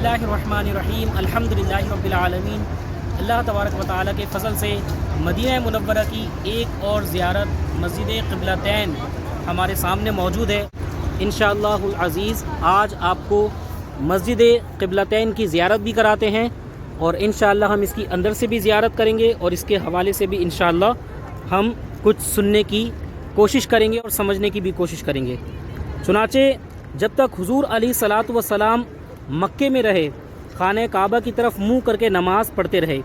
बिस्मिल्लाहिर्रहमानिर्रहीम अल्हम्दुलिल्लाहि रब्बिल आलमीन। अल्लाह तबारक व तआला के फ़ज़ल से मदीना मुनव्वरा की एक और ज़ियारत मस्जिद क़िबलतैन हमारे सामने मौजूद है। इंशाअल्लाहुल अज़ीज़ आज आपको मस्जिद क़िबलतैन की ज़ियारत भी कराते हैं और इंशाअल्लाह हम इसकी अंदर से भी ज़ियारत करेंगे और इसके हवाले से भी इंशाअल्लाह हम कुछ सुनने की कोशिश करेंगे और समझने की भी कोशिश करेंगे। चुनाचे जब तक हुज़ूर अलैहिस्सलातु वस्सलाम मक्के में रहे, खाने काबा की तरफ मुंह करके नमाज़ पढ़ते रहे,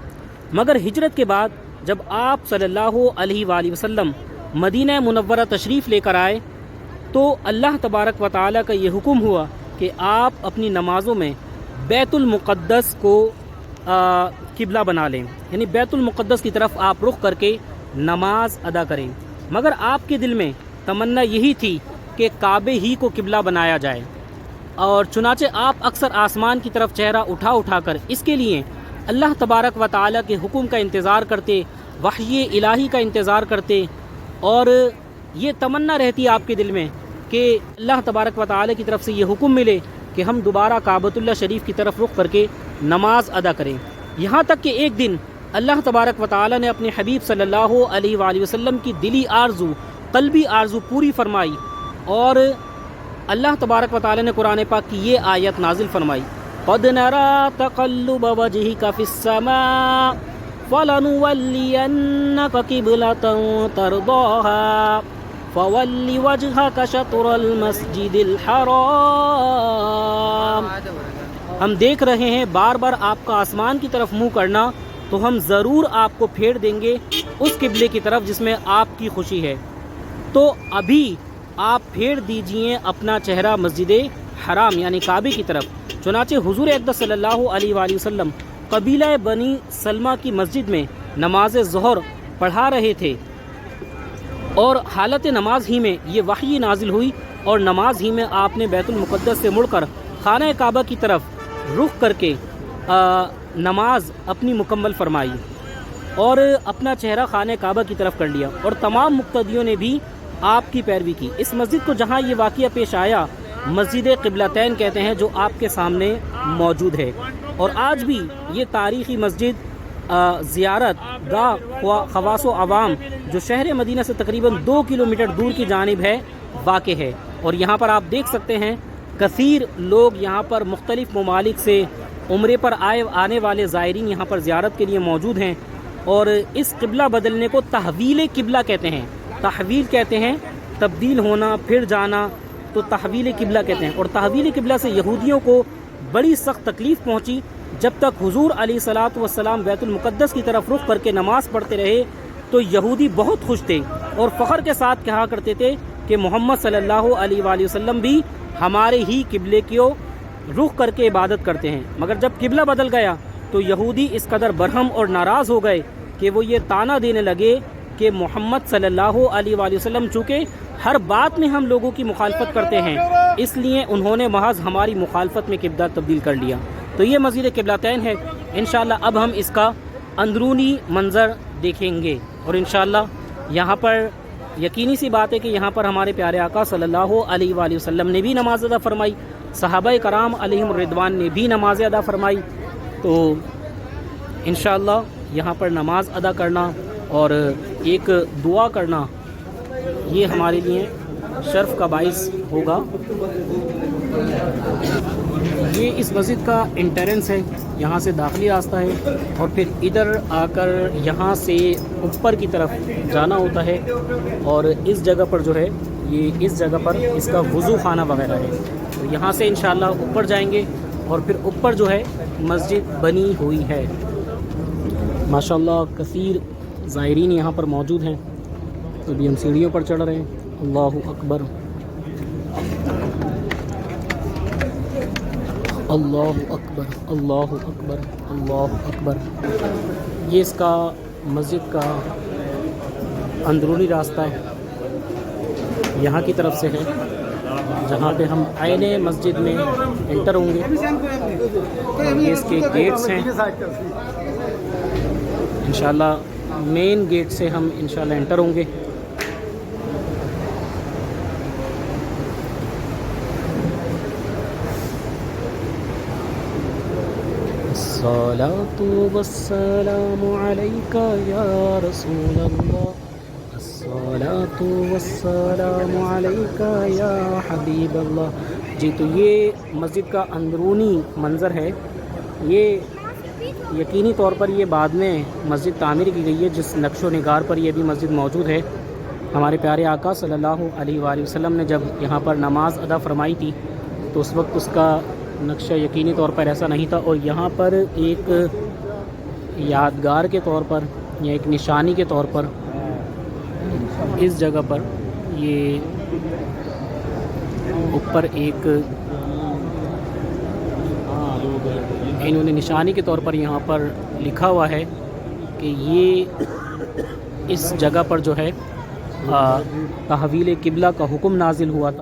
मगर हिजरत के बाद जब आप सल्लल्लाहु अलैहि वसल्लम मदीना मुनव्वरा तशरीफ़ लेकर आए तो अल्लाह तबारक व तआला का ये हुक्म हुआ कि आप अपनी नमाज़ों में बैतुल मुक़द्दस को किबला बना लें, यानी बैतुल मुक़द्दस की तरफ आप रुख करके नमाज अदा करें। मगर आपके दिल में तमन्ना यही थी कि काबे ही को किबला बनाया जाए और चुनाचे आप अक्सर आसमान की तरफ चेहरा उठा कर इसके लिए अल्लाह तबारक व तआला के हुक्म का इंतज़ार करते, वही इलाही का इंतज़ार करते और ये तमन्ना रहती आपके दिल में कि अल्लाह तबारक व तआला की तरफ से ये हुक्म मिले कि हम दोबारा काबतुल्लाह शरीफ की तरफ रुख करके नमाज अदा करें। यहाँ तक कि एक दिन अल्लाह तबारक व तआला ने अपने हबीब सल्लल्लाहु अलैहि वसल्लम की दिली आरज़ू, क़ल्बी आरज़ू पूरी फरमाई और अल्लाह तबारक व तआला ने कुरान पाक की ये आयत नाजिल फरमाई, क़द नरा तक़ल्लुब वजहिका फ़िस्समा फ़लनुवल्लियन्नक क़िबलतन तरदाहा फ़वल्लि वजहक शत्रुल मस्जिदिल हराम। हम देख रहे हैं बार बार आपका आसमान की तरफ मुँह करना, तो हम ज़रूर आपको फेर देंगे उस किबले की तरफ जिसमें आपकी खुशी है। तो अभी आप फेर दीजिए अपना चेहरा मस्जिद हराम यानी काबे की तरफ। चुनाचे हुजूर अक़दस सल्लल्लाहु अलैहि वसल्लम कबीला बनी सलमा की मस्जिद में नमाज ज़ोहर पढ़ा रहे थे और हालत नमाज ही में ये वही नाजिल हुई और नमाज ही में आपने बैतुल मुक़द्दस से मुड़कर खाना काबा की तरफ रुख करके नमाज अपनी मुकम्मल फरमाई और अपना चेहरा खाने काबा की तरफ कर लिया और तमाम मुक्तदियों ने भी आपकी पैरवी की। इस मस्जिद को जहाँ ये वाक़या पेश आया मस्जिद क़िबलतैन कहते हैं, जो आपके सामने मौजूद है और आज भी ये तारीख़ी मस्जिद ज़ियारत गाह ख़वास व आवाम जो शहर मदीना से तकरीबन 2 किलोमीटर दूर की जानिब है वाक़ है। और यहाँ पर आप देख सकते हैं कसीर लोग यहाँ पर मुख्तलिफ़ ममालिक से उम्रे पर आने वाले ज़ायरीन यहाँ पर ज़ियारत के लिए मौजूद हैं और इस किबला बदलने को तहवील किबला कहते हैं। तहवील कहते हैं तब्दील होना, फिर जाना, तो तहवील किबला कहते हैं। और तहवील किबला से यहूदियों को बड़ी सख्त तकलीफ़ पहुँची जब तक हुजूर अलैहिस्सलातु वस्सलाम बैतुल मुक़द्दस की तरफ रुख करके नमाज़ पढ़ते रहे तो यहूदी बहुत खुश थे और फ़ख्र के साथ कहा करते थे कि मोहम्मद सल्लल्लाहु अलैहि वसल्लम भी हमारे ही किबले को रुख करके इबादत करते हैं। मगर जब किबला बदल गया तो यहूदी इस कदर बरहम और नाराज़ हो गए कि वो ये ताना देने लगे कि मोहम्मद सल्लल्लाहु अलैहि वसल्लम चूँकि हर बात में हम लोगों की मुखालफत करते हैं, इसलिए उन्होंने महज हमारी मुखालफत में किबला तब्दील कर लिया। तो ये मस्जिद क़िबलतैन है। इंशाअल्लाह अब हम इसका अंदरूनी मंज़र देखेंगे और इंशाअल्लाह यहाँ पर यकीनी सी बात है कि यहाँ पर हमारे प्यारे आका सल्लल्लाहु अलैहि वसल्लम ने भी नमाज अदा फरमाई, सहाबा कराम अलैहिम रिदवान ने भी नमाज अदा फरमाई। तो इंशाअल्लाह यहाँ पर नमाज अदा करना और एक दुआ करना ये हमारे लिए शर्फ का बाइस होगा। ये इस मस्जिद का एंट्रेंस है, यहाँ से दाखिली रास्ता है और फिर इधर आकर यहाँ से ऊपर की तरफ जाना होता है और इस जगह पर जो है ये इस जगह पर इसका वज़ू खाना वगैरह है। तो यहाँ से इंशाअल्लाह ऊपर जाएंगे और फिर ऊपर जो है मस्जिद बनी हुई है। माशाअल्लाह कसीर ज़ायरीन यहाँ पर मौजूद हैं। तो अभी हम सीढ़ियों पर चढ़ रहे हैं। अल्लाहु अकबर, अल्लाहु अकबर, अल्लाहु अकबर, अल्लाहु अकबर। ये इसका मस्जिद का अंदरूनी रास्ता है, यहाँ की तरफ से है जहाँ पे हम आईने मस्जिद में एंटर होंगे। ये इसके गेट्स हैं, इंशाल्लाह मेन गेट से हम इंशाल्लाह एंटर होंगे। الصلاۃ والسلام علیک یا رسول اللہ، الصلاۃ والسلام علیک یا حبیب اللہ۔ جی تو یہ مسجد کا اندرونی منظر ہے۔ یہ یقینی طور پر یہ بعد میں مسجد تعمیر کی گئی ہے، جس نقش و نگار پر یہ بھی مسجد موجود ہے۔ ہمارے پیارے آقا صلی اللہ علیہ وآلہ وسلم نے جب یہاں پر نماز ادا فرمائی تھی تو اس وقت اس کا نقشہ یقینی طور پر ایسا نہیں تھا، اور یہاں پر ایک یادگار کے طور پر یا ایک نشانی کے طور پر اس جگہ پر یہ اوپر ایک انہوں نے نشانی کے طور پر یہاں پر لکھا ہوا ہے کہ یہ اس جگہ پر جو ہے تحویل قبلہ کا حکم نازل ہوا تھا۔